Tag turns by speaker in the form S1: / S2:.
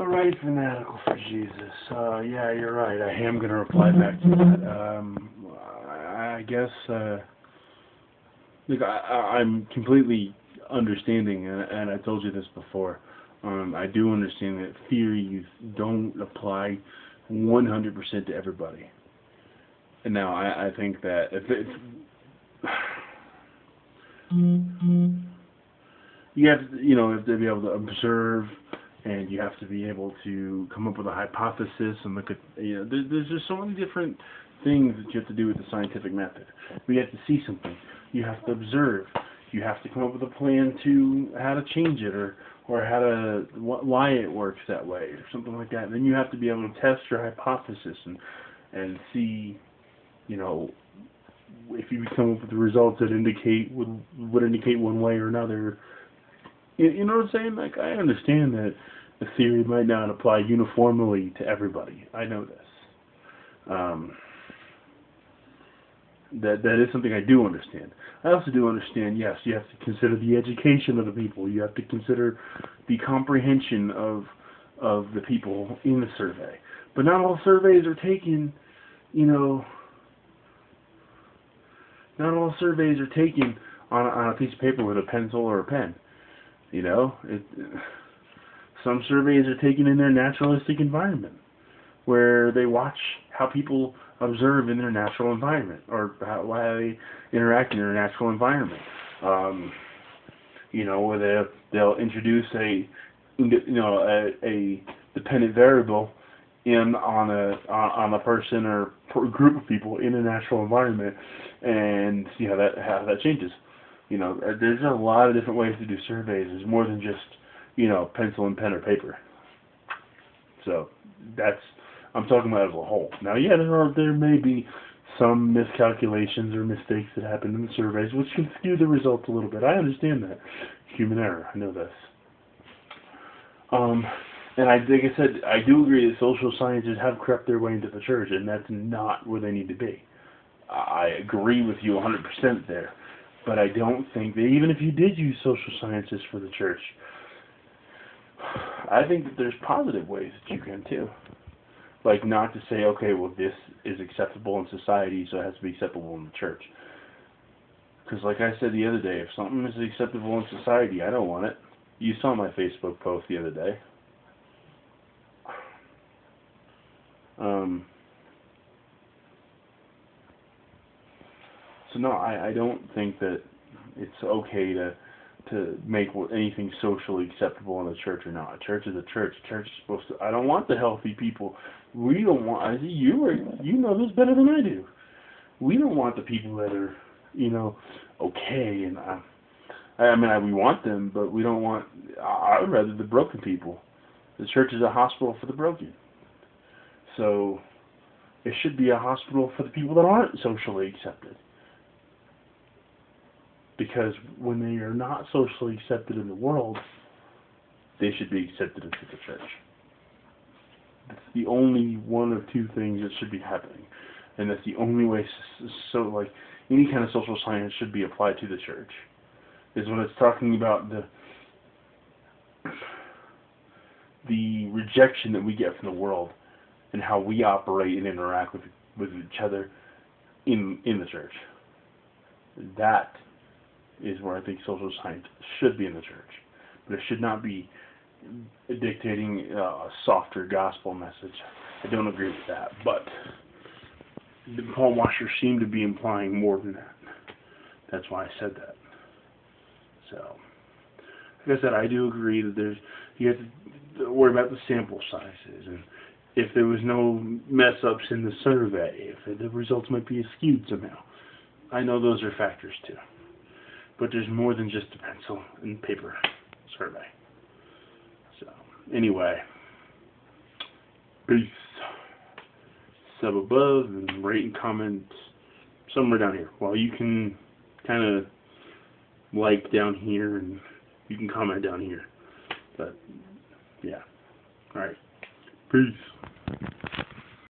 S1: Alright, fanatical for Jesus. Yeah, you're right. I am going to reply back to that. I guess, look, I'm completely understanding, and I told you this before. I do understand that theories don't apply 100% to everybody. And now, I think that if you have to, you have to be able to observe, and you have to be able to come up with a hypothesis and look at, there's just so many different things that you have to do with the scientific method. We have to see something. You have to observe. You have to come up with a plan to how to change it, or how to, why it works that way, or something like that. And then you have to be able to test your hypothesis and see, if you come up with the results that would indicate one way or another. You know what I'm saying? Like, I understand that the theory might not apply uniformly to everybody. I know this. That is something I do understand. I also do understand, yes, you have to consider the education of the people. You have to consider the comprehension of the people in the survey. But not all surveys are taken, not all surveys are taken on a piece of paper with a pencil or a pen. Some surveys are taken in their naturalistic environment, where they watch how people observe in their natural environment, or how they interact in their natural environment. Where they'll introduce a dependent variable on a person or group of people in a natural environment, and see how that changes. There's a lot of different ways to do surveys. There's more than just, pencil and pen or paper. So I'm talking about as a whole. Now, yeah, there may be some miscalculations or mistakes that happen in the surveys, which can skew the results a little bit. I understand that. Human error. I know this. And like I said, I do agree that social sciences have crept their way into the church, and that's not where they need to be. I agree with you 100% there. But I don't think that even if you did use social sciences for the church, I think that there's positive ways that you can too. Like, not to say, okay, well, this is acceptable in society, so it has to be acceptable in the church. Because like I said the other day, if something is acceptable in society, I don't want it. You saw my Facebook post the other day. So no, I don't think that it's okay to make anything socially acceptable in the church or not. A church is a church. A church is supposed to. I don't want the healthy people. We don't want. You know this better than I do. We don't want the people that are, okay. And we want them, but we don't want. I would rather the broken people. The church is a hospital for the broken. So it should be a hospital for the people that aren't socially accepted. Because when they are not socially accepted in the world, they should be accepted into the church. That's the only one of two things that should be happening. And that's the only way, any kind of social science should be applied to the church. Is when it's talking about the rejection that we get from the world, and how we operate and interact with each other in the church. That is where I think social science should be in the church. But it should not be dictating a softer gospel message. I don't agree with that. But Paul Washer seemed to be implying more than that. That's why I said that. So, like I said, I do agree that you have to worry about the sample sizes, and if there was no mess-ups in the survey, if the results might be skewed somehow. I know those are factors too. But there's more than just a pencil and paper survey. So, anyway, peace. Sub above and rate and comment somewhere down here. Well, you can kind of like down here and you can comment down here. But, yeah. Alright. Peace.